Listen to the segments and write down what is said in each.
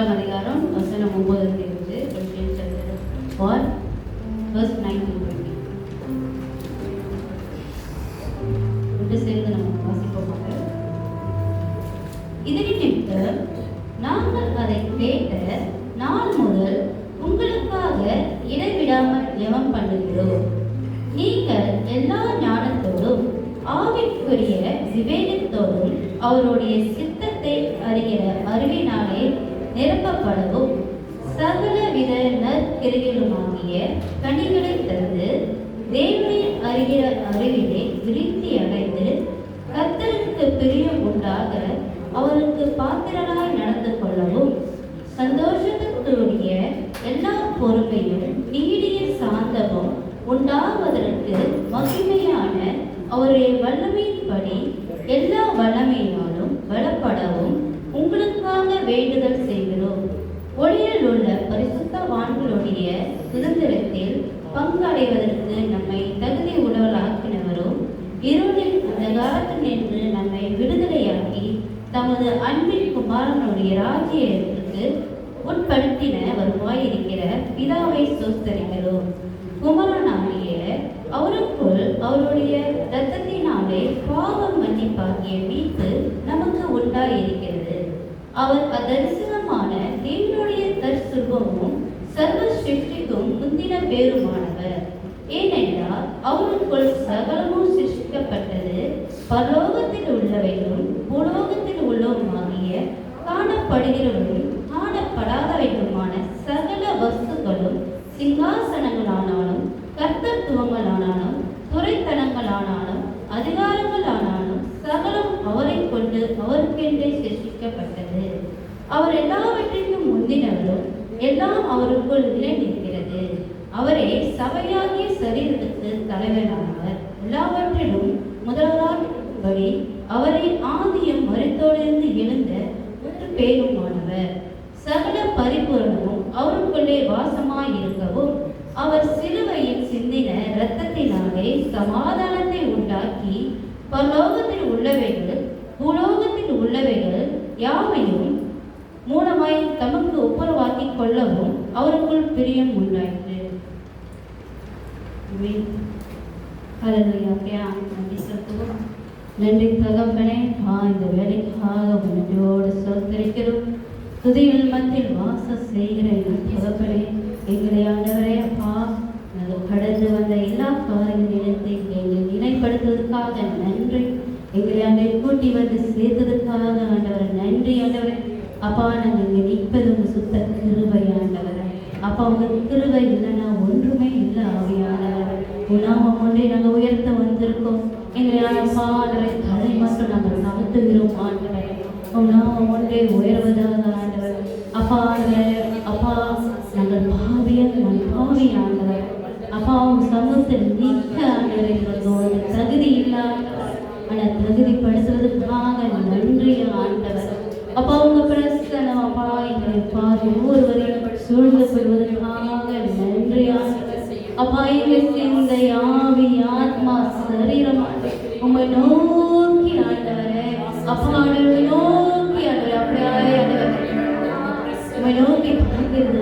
மூன்றாம் அதிகாரம் வசனம் 9 இருந்து Ephesians chapter 1 verse 9 to 20. ஒன்று சேர்ந்து நம்ம வாசிப்போமாக. இது நிமித்தம் நாங்கள் அதை கேட்ட நாள் முதல் உங்களுக்காக இடைவிடாமல் ஜெபம் பண்ணுகிறோம். நீங்கள் எல்லா ஞானத்தோடும் ஆவிக்குரிய விவேகத்தோடும் அவருடைய சித்தத்தை அறிகிற அறிவினாலே நிரப்பப்படவும் சகல வித நற்கிரிகளுமாகிய கனிகளை தந்து தேவனை அறிகிற அறிவிலே விருத்தி அடைந்து கர்த்தருக்கு பிரியம் உண்டாக அவருக்கு பாத்திரனாய் நடந்து கொள்ளவும் சந்தோஷத்துடைய எல்லா பொறுமையும் நீடிய சாந்தமும் உண்டாவதற்கு மகிமையான அவருடைய வல்லமையின்படி எல்லா வல்லமையினாலும் பலப்படவும் உங்களுக்காக வேண்டுதல் செய்கிறோம். ஒளியில் உள்ள பரிசுத்தவான்களுடைய சுதந்திரத்தில் பங்கடைவதற்கு நம்மை தகுதி உடலாக்கினவரும் இருளில் அந்த காலத்தில் நின்று நம்மை விடுதலையாக்கி தமது அன்பின் குமாரனுடைய ராஜ்யத்திற்கு உட்படுத்தின வருவாயிருக்கிற பிதாவை சோஸ்தரிக்கிறோம். குமாரனாகிய அவருக்குள் அவருடைய இரத்தத்தினாலே பாவம் மன்னிப்பாகிய மீட்பு நமக்கு உண்டாயிருக்கிறது. அவர் அதரிசனமான தேவனுடைய தற்சுரூபமும் சர்வ சிருஷ்டிக்கும் முந்தின பேருமானவர். ஏனென்றால் அவருக்குள் சகலமும் சிருஷ்டிக்கப்பட்டது, பரலோகத்தில் உள்ளவைகளும் பூலோகத்தில் உள்ளவுமாகிய காணப்படுகிறவர்களும் காணப்படாதவைகளுமான சகல வஸ்துக்களும் சிங்காசனங்களானாலும் கர்த்தத்துவங்களானாலும் துரைத்தனங்களானாலும் அதிகாரங்களானாலும் சகலம் அவரை கொண்டு அவருக்கென்றே சிருஷ்டிக்கப்பட்டது. அவர் எல்லாவற்றிற்கும் முந்தினவரும் எல்லாம் அவருக்குள் நிலைநிற்கிறது. அவரே சபையாகிய சரீரத்துக்கு தலைவரானவர். எல்லாவற்றிலும் முதலாளபடி அவரை ஆதியம் மரித்தோடிருந்து எழுந்த ஒரு பேருமானவர். சகல பரிபூரணமும் அவருக்குள்ளே வாசமாயிருக்கவும் அவர் சிலுவையில் சிந்தின இரத்தத்தினாலே சமாதானத்தை உண்டாக்கி பரலோகத்தில் உள்ளவைகள் பூலோகத்தில் உள்ளவைகள் யாவையும் மூலமாய் தமக்கு ஒப்புரவாக்கி கொள்ளவும் அவருக்குள் பிரியம் உண்டாயிற்று. நன்றி செலுத்துவோம். நன்றி தகப்பனே, இந்த வேலைக்காக நன்றியோடு சோதரிக்கிறோம். துதிகள் மத்தியில் வாசம் செய்கிற எங்கள் தகப்பனே, எங்களை ஆண்டவரே அப்பா, நாங்கள் கடந்து வந்த எல்லா காரியங்களிடத்தை எங்களை நினைப்படுத்துவதற்காக நன்றி. எங்களை ஆண்டை கூட்டி வந்து சேர்த்ததற்காக ஆண்டவரை நன்றி. ஆண்டவரே அப்பா, நாங்கள் இங்கே நிற்பது உங்கள் சுத்த கிருபை ஆண்டவரை. அப்பா, உங்கள் கிருபை இல்லைன்னா ஒன்றுமே இல்லை ஆவியானவர். உணாமம் ஒன்றை நாங்கள் உயர்த்த வந்திருக்கோம். எங்களை அப்பா ஆண்டவரை தலை மட்டும் நாங்கள் நடத்துகிறோம் ஆண்டவரை. உணாமம் ஒன்றே உயர்வதாக ஆண்டவர். அப்பா ஆண்டவரே அப்பா, நாங்கள் பாவி ஆண்டவர். அப்பா, உங்க சமூகத்தில் நீக்க ஆண்டவரை எங்களோட தகுதி இல்லாதவர், ஆனால் தகுதிப்படுத்துவதற்காக நன்றி ஆண்டவர். அப்பா, உங்க பிரசனம் அப்பா எங்களை ஒவ்வொருவரையும் சூழ்ந்து கொள்வதற்காக நன்றி ஆண்டவர். அப்பா, எங்கள் சிந்தை ஆவி ஆத்மா சரீரம் உங்களை நோக்கி ஆண்டவரே அப்பா நோக்கி ஆண்டவர் அப்படியே ஆண்டவர் உங்களை நோக்கி பார்க்கிறது.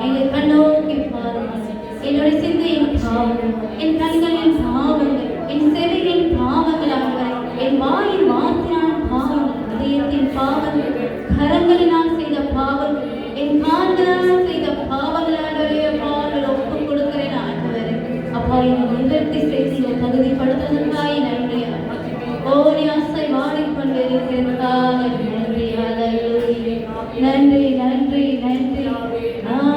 எங்கள் கண்ணோக்கி பாருங்கள். என்னுடைய சிந்தையின் பாவங்கள், என் கண்களின் பாவங்கள், என் செவிகளின் பாவங்கள் ஆண்டவரே, என் வாயின் வார்த்தையான பாவங்கள், இதயத்தின் பாவங்கள், கரங்களினால் செய்த பாவங்கள், என் கால்களால் செய்த பாவங்கள் ஆண்டவரே அப்பா ஒப்பு கொடுக்கிறேன் ஆண்டவரே. அப்பா, என்னை நிவர்த்தி செய்து தகுதிப்படுத்துவதற்காக நன்றி. ஓடி ஆசை வாடிக்கொண்டு இருக்கிறதுக்காக நன்றி. நன்றி நன்றி நன்றி. Ah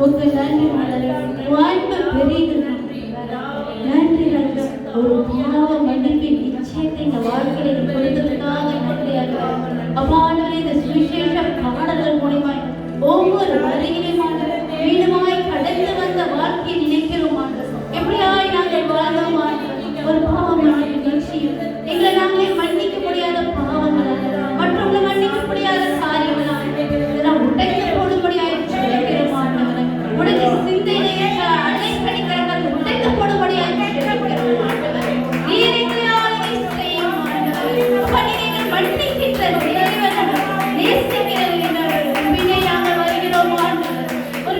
உங்க நன்றி ஆண்டவரே. அன்பு பெரியது நன்றி ராஜா. ஒரு பாவ மன்னிப்பின் நிச்சயத்தை இந்த வாழ்க்கையில கொடுத்ததுக்காக நன்றி ஆண்டவரே. அப்பா ஆண்டவரே, இந்த சுவிசேஷ பாடல்கள் மூலமாய் ஒவ்வொரு வரியிலும் ஆண்டவரே மீண்டுமாய் கடந்து வந்த வாழ்க்கையை நினைக்கிறோம் ஆண்டவரே. எப்படியாய் நாங்கள் வாழ்ந்தோம் ஆண்டவரே. ஒரு பாவ மன்னிப்பின் நிச்சயம் எங்களை நாங்களே மன்னிக்க முடியாத பாவங்கள், மற்றவங்களை மன்னிக்க முடியாத காரியங்கள் இதெல்லாம் உடைக்க போடும்படியாய் ஜெபிக்கிறோம் ஆண்டவரே. உடைய சிந்தையிலே அலைக்கடிக்கிறார்கள், உடைக்க போடும்படியாய் ஜெபிக்கிறோம் ஆண்டவரே. நீர் எங்களையால் இதை செய்யும் ஆண்டவரே. அப்பா, நீங்கள் மன்னிக்கின்ற தேவன், நேசிக்கிற தேவன். பின்னே நாங்கள் வருகிறோம் ஆண்டவரே. ஒரு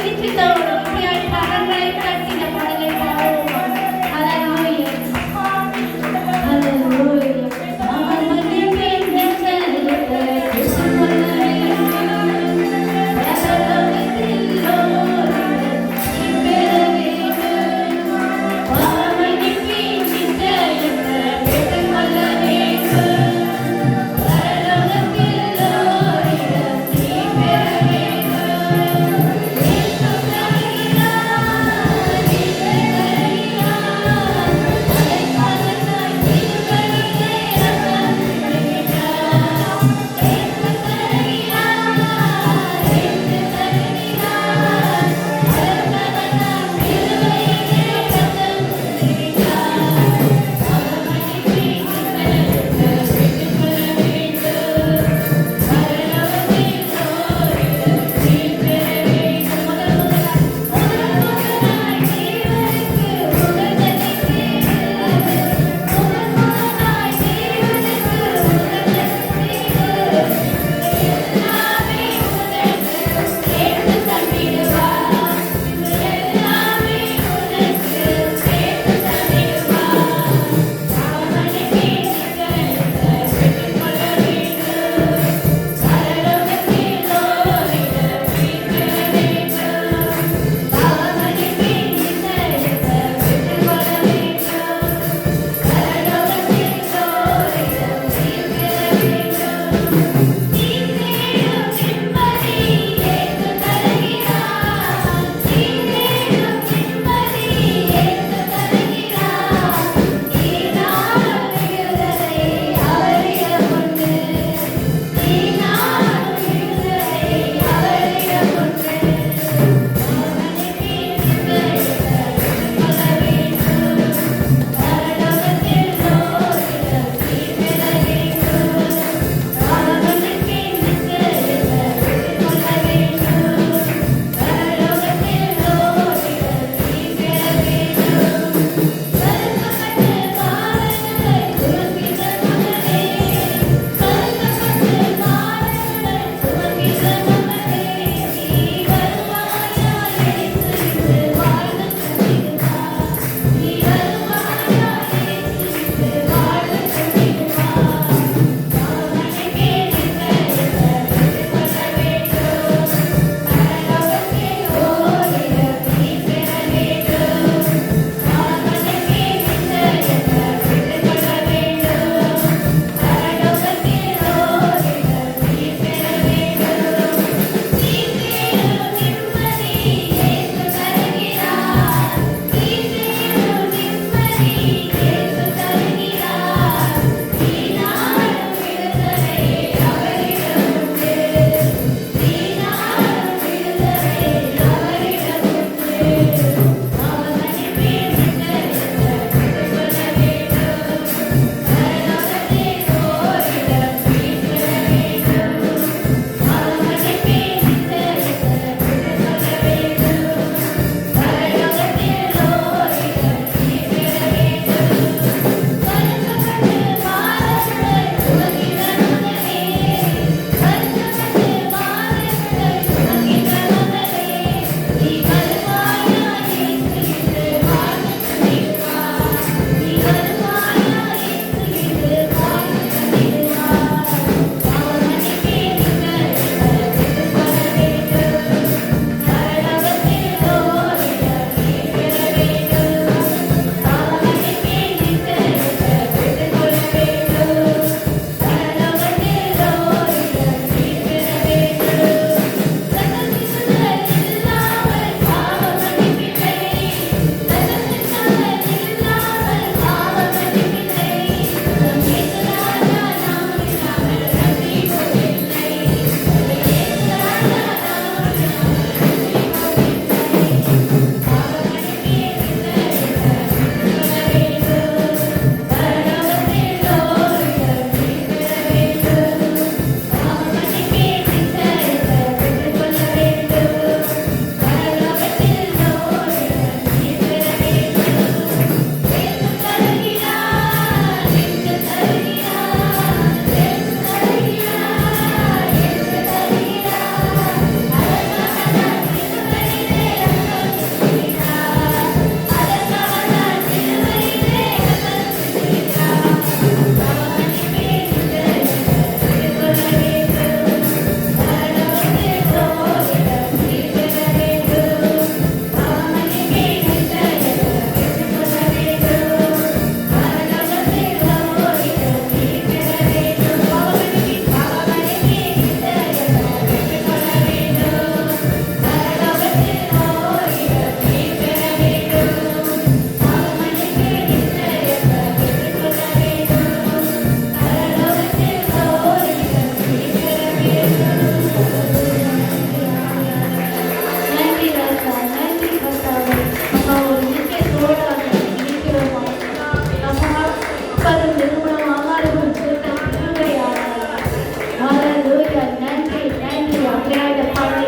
ஹalleluya. நன்றி நன்றி அப்படியே இந்த பாடலை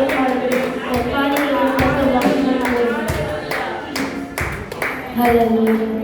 ஹalleluya.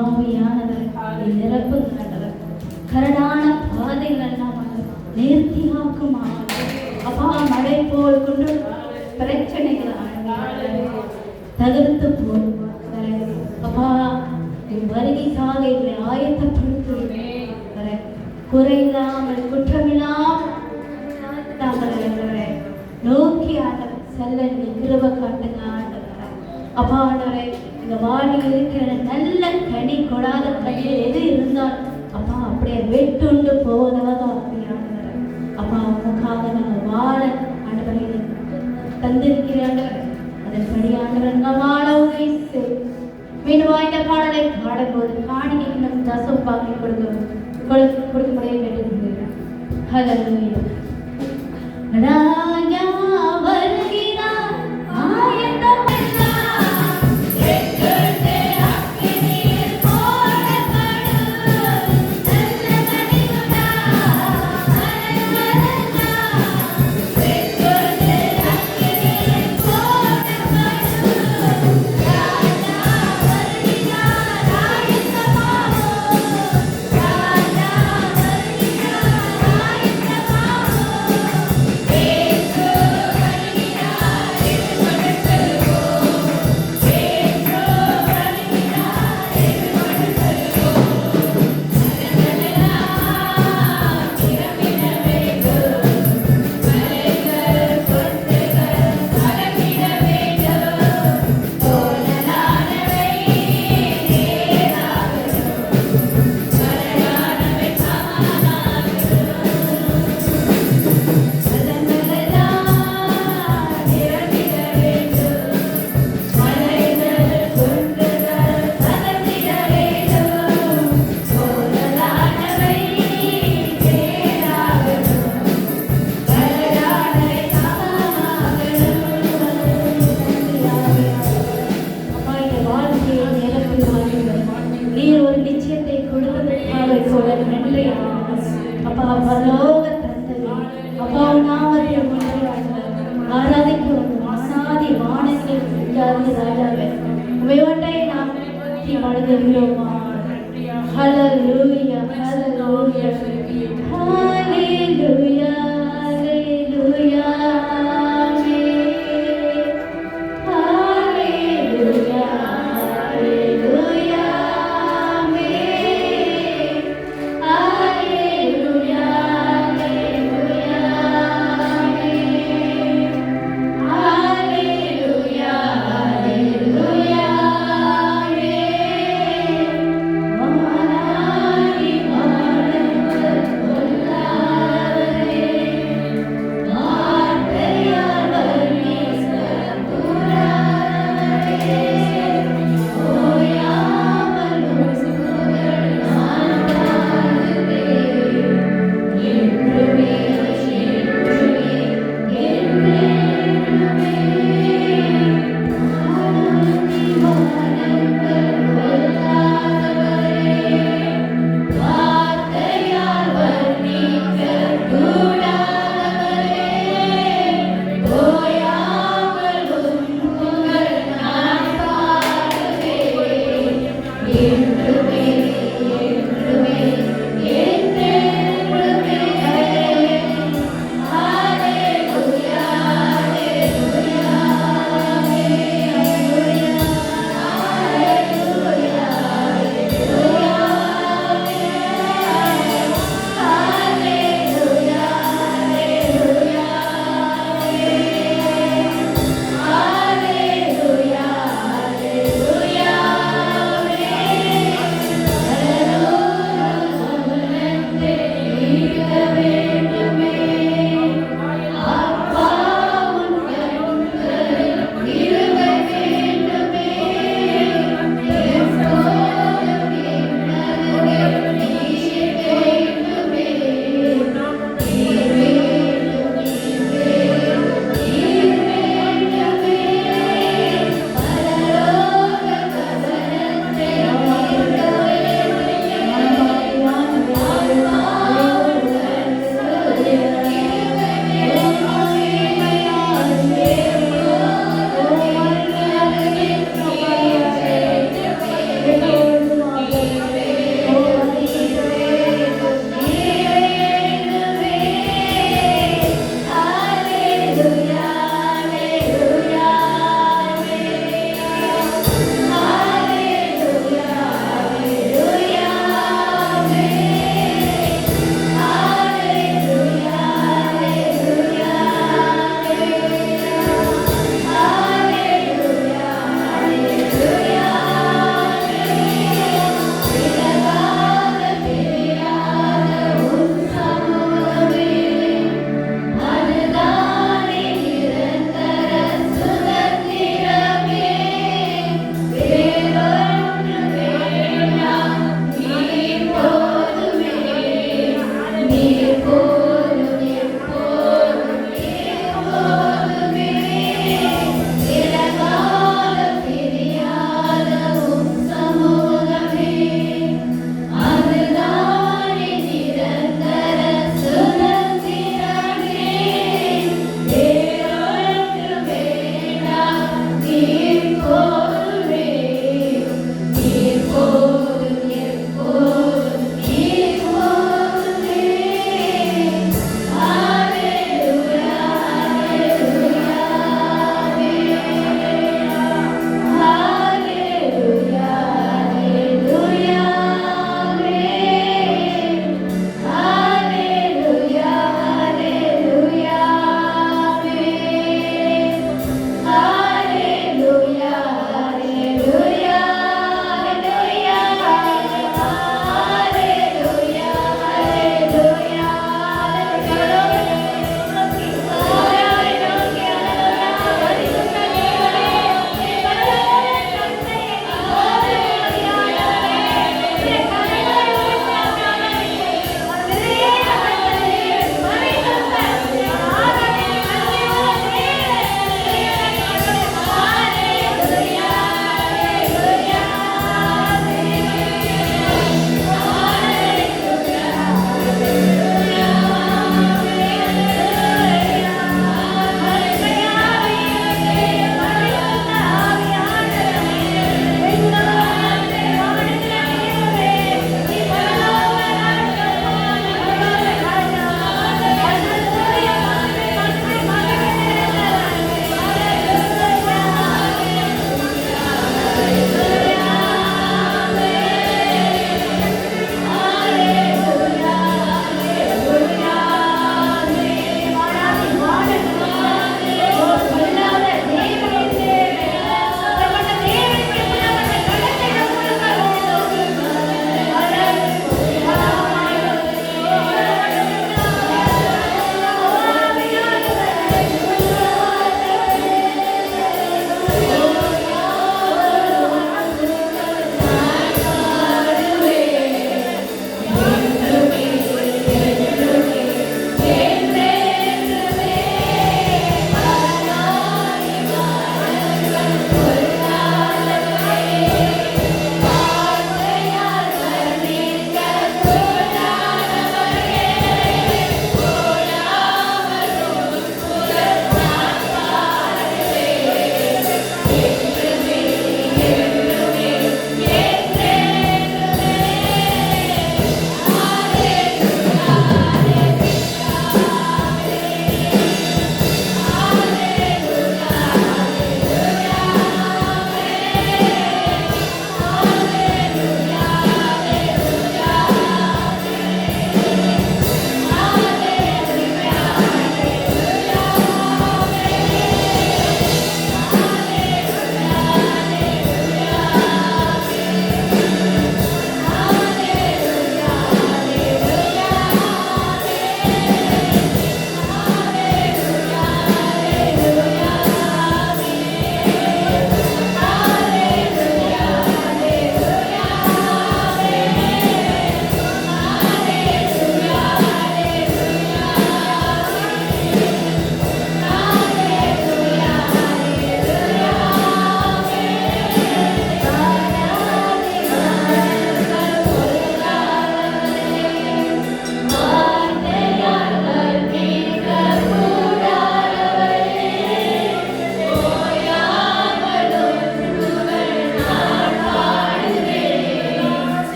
ஆவியானவர் நிரப்புங்க ஆண்டவர். கரடான பாதைகள் எல்லாம் நேர்த்தியாக்கும் அப்பா. மழை போல் கொண்டு பிரச்சனைகள் தகர்த்து போடுவார் அப்பா. வருகைக்காக எங்களை ஆயத்தப்படுத்துவீங்க. குறையில்லாமல் குற்றமில்லாமல் நோக்கி ஆண்டவர் செல்ல கிருபை காட்டுங்க ஆண்டவர். அப்பா ஆண்டவரை இந்த வாழ்வில் இருக்கிற நல்ல கனி கொடாத கனி எது இருந்தால் அப்பா அப்படியே வெட்டுண்டு போவதாக ஆண்டவர். அப்பா உனக்காக நாங்கள் வாழ ஆண்டவரை தந்திருக்கிறார்கள். அதன்படி ஆண்டவர் நான் வாழ உதவி செய். மீண்டும் வாய்ந்த பாடலை பாடும்போது காணிக்கை நம் தசம் பாக்கி கொடுக்கும்படியே கேட்டுக்கொள்கிறேன். ஹல்லேலூயா. ராஜா வருகிறார் ஆயத்தம் Hallelujah, hallelujah, hallelujah, hallelujah, hallelujah, hallelujah, hallelujah.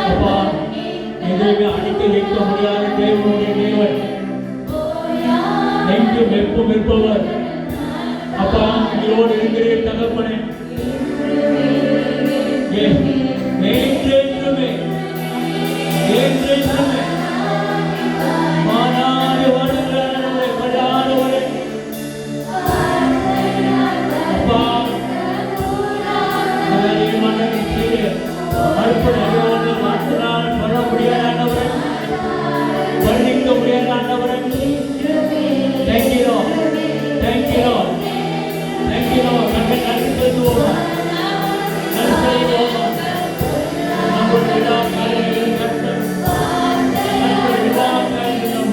அப்பா எதுவுமே அடித்து வைக்க முடியாத தேவனுடைய தேவன், நெஞ்சு வெப்பம் இருப்பவர். அப்பா இதோடு இருக்கிற தகப்பனே, என்றென்றுமே என்றென்றுமே மாறாது வருகிறவரை வராதவரை அப்பா மன்னன் செய்ய அற்புதங்கள் மாற்றினால் சொல்ல முடியாதவரை, வர்ணிக்க முடியாதவரை. Thank you Lord, thank you Lord, thank you Lord. நன்றி செலுத்துவோம், நன்றி செலுத்துவோம். நம்முடைய எல்லா காரியங்களையும் கர்த்தர் எல்லா காரியங்களும்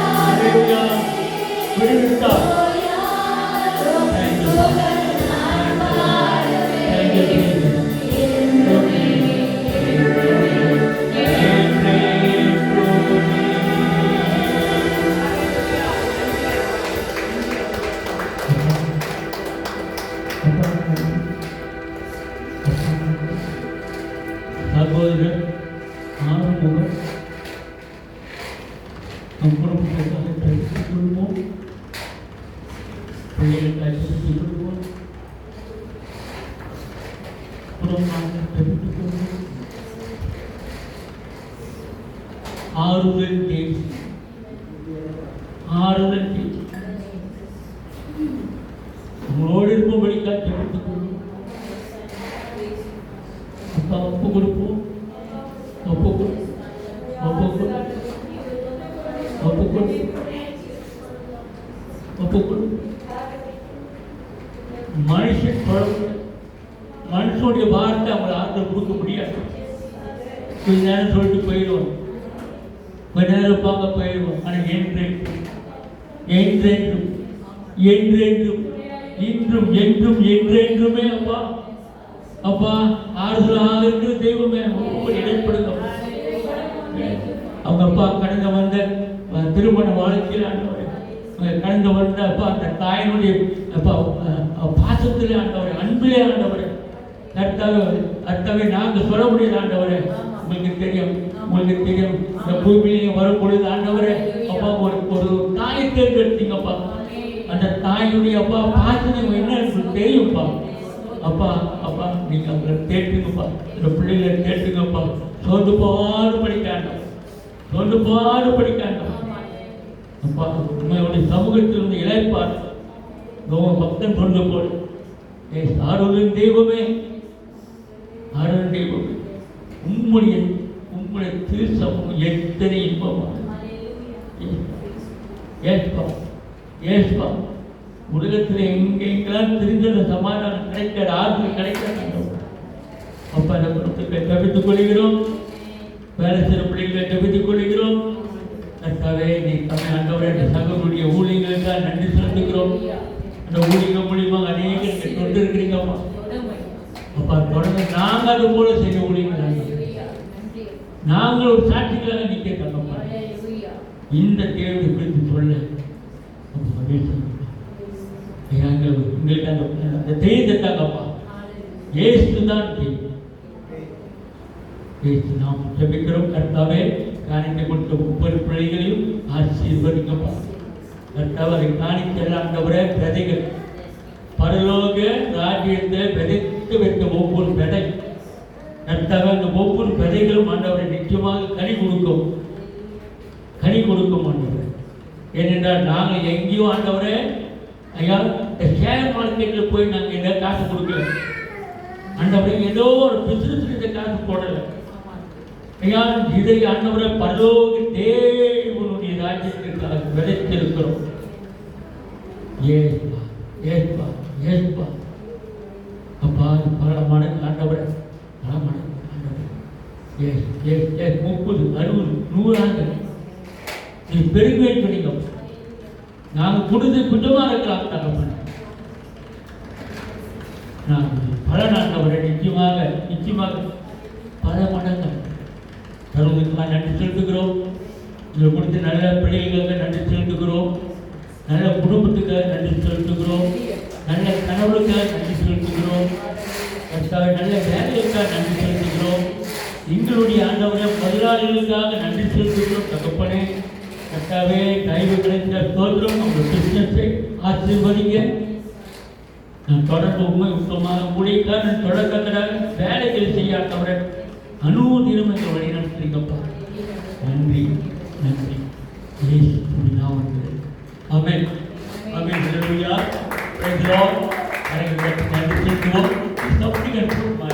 ஹல்லேலூயா விடுவித்தார். Thank you, thank you Jesus. சகோதரர் ஆறுமுகம் நம் குடும்பத்திற்காக தெரிவித்துக் கொள்வோம், பிள்ளைகளுக்காக தெரிவித்துக் கொள்வோம், குடும்பமாக தெரிவித்துக் கொள்வோம். ஆறுதல் தேவி, ஆறுதல் தேவி உங்களோடு இருக்கும்படிக்காக தெரிவித்துக் கொள்வோம். அப்பா ஒப்பு கொடுப்போம், ஒப்பு கொடு, ஒப்பு கொடு, ஒப்பு கொடு, ஒப்பு கொடு. மனுஷன் குழந்தை, மனுஷனுடைய வார்த்தை அவங்களை ஆறுதல் கொடுக்க முடியாது. கொஞ்ச நேரம் சொல்லிட்டு போயிடுவோம், கொஞ்ச நேரம் பார்க்க போயிடுவோம். ஆனால் என்றென்றும் என்றென்றும் என்றென்றும் இன்றும் என்றும் என்றென்றுமே அப்பா அப்பா ஆறுதலாக இருக்கிற தெய்வமே இடைப்படுங்க. அவங்க அப்பா கடந்த வந்த திருமண வாழ்க்கையில் ஆண்டவரே, கடந்த வந்த அப்பா அந்த தாயினுடைய அப்பா பாசத்தில் ஆண்டவரே, அன்பிலே ஆண்டவரே, கர்த்தாவே நாங்கள் சொல்ல முடியாது ஆண்டவரே. உங்களுக்கு தெரியும், உங்களுக்கு தெரியும். இந்த பூமியிலே வரும்பொழுது ஆண்டவரே அப்பா ஒரு தாயை தேர்ந்தெடுத்தீங்கப்பா. அந்த தாயுடைய அப்பா பாசம் என்ன தெரியும்ப்பா. அப்பா அப்பா நீங்கள் அவங்களை கேட்டுங்கப்பா, இந்த பிள்ளைகளை கேட்டுங்கப்பா. சோர்ந்து போவாடு படிக்காண்டோம், சோர்ந்து போவாடு படிக்காண்டோம் அப்பா. உண்மையுடைய சமூகத்தில் இருந்து இழைப்பார் பக்தன் சொந்த போல் ஆறுதல் தெய்வமே, ஆறுதல் தெய்வமே, உம்முடைய திரு சமூகம் எத்தனை இன்பமா. ஏஸ்பா ஏஸ்பா உலகத்தில் எங்கெங்கெல்லாம் தெரிஞ்ச சமாதானம் கிடைக்காது, ஆறுதல் கிடைக்காது. அப்பா அந்த குடும்பத்தை தவித்துக் கொள்கிறோம், வேலை செய்கிற பிள்ளைகளை தவித்துக் கொள்கிறோம். கர்த்தாவே நீ தமிழ் ஆண்டவரே சகோதரிய ஊழியர்களுக்காக நன்றி செலுத்துகிறோம். அந்த ஊழியர்கள் மூலியமாக அநேக கொண்டு இருக்கிறீங்கப்பா. அப்பா தொடர்ந்து நாங்கள் அது போல செய்ய ஊழியர்கள், நாங்கள் ஒரு சாட்சிகளாக நிற்க தங்கப்பா. இந்த தேவை குறித்து சொல்ல எங்களுக்கு அந்த தெய்வத்தை தாங்கப்பா. ஏசு தான் தெய்வம். ஏசு நாம் ஜெபிக்கிறோம். கர்த்தாவே காணிக்கை கொடுத்த ஒவ்வொரு பிள்ளைகளையும் ஆசீர்வதிங்கப்பா. கர்த்தாவை காணிக்கையில் ஆண்டவரே விதைகள் பரலோக ராஜ்யத்தை விதைத்து வைத்த ஒவ்வொரு விதை கர்த்தாவே அந்த ஒவ்வொரு விதைகளும் ஆண்டவரை நிச்சயமாக கனி கொடுக்கும், கனி கொடுக்கும் ஆண்டவரே. ஏனென்றால் நாங்கள் எங்கேயும் ஆண்டவரே ஐயா இந்த ஷேர் மார்க்கெட்டில் போய் நாங்கள் எங்கே காசு கொடுக்கல ஆண்டவரே, ஏதோ ஒரு பிசினஸ் இந்த காசு போடலை ஐயா. இதை ஆண்டவரை பரலோக தேவனுடைய ராஜ்யத்திற்காக விதைத்திருக்கிறோம். ஏஸ்பா ஏஸ்பா ஏஸ்பா அப்பா பல மடங்கு ஆண்டவரை, பல மடங்கு ஆண்டவரை 30, 60, 100 ஆண்டு நீ பெருமை பண்ணிங்க. நாங்கள் கொடுத்து குற்றமாக இருக்கலாம் தகப்பன். நாங்கள் பல நாட்டவரை நிச்சயமாக பல மடங்கு தருவதற்காக நன்றி செலுத்துகிறோம். இதை கொடுத்து நல்ல பிள்ளைகளுக்காக நன்றி செலுத்துகிறோம், நல்ல குடும்பத்துக்காக நன்றி செலுத்துகிறோம், நல்ல கணவனுக்காக நன்றி செலுத்துகிறோம். கர்த்தாவே நல்ல வேலைக்காக நன்றி செலுத்துகிறோம். எங்களுடைய ஆண்டவரே முதலாளிகளுக்காக நன்றி செலுத்துகிறோம் தகப்பனே. கர்த்தாவே தயவு கிடைத்த ஸ்தோத்திரம். உங்கள் பிஸ்னஸை ஆசீர்வதிங்க. நான் தொடர்ந்து உண்மை உத்தமாக ஊழியக்காரன் தொடர்கத்தராக வேலைகள் செய்ய ஆண்டவரே அனுதினம் எங்கள் வழி நடத்துறீங்கப்பா. நன்றி நன்றி இயேசுவின் நாமத்திலே ஆமென் ஆமென். ஹல்லேலூயா. Praise the Lord. நன்றி செலுத்துவோம்.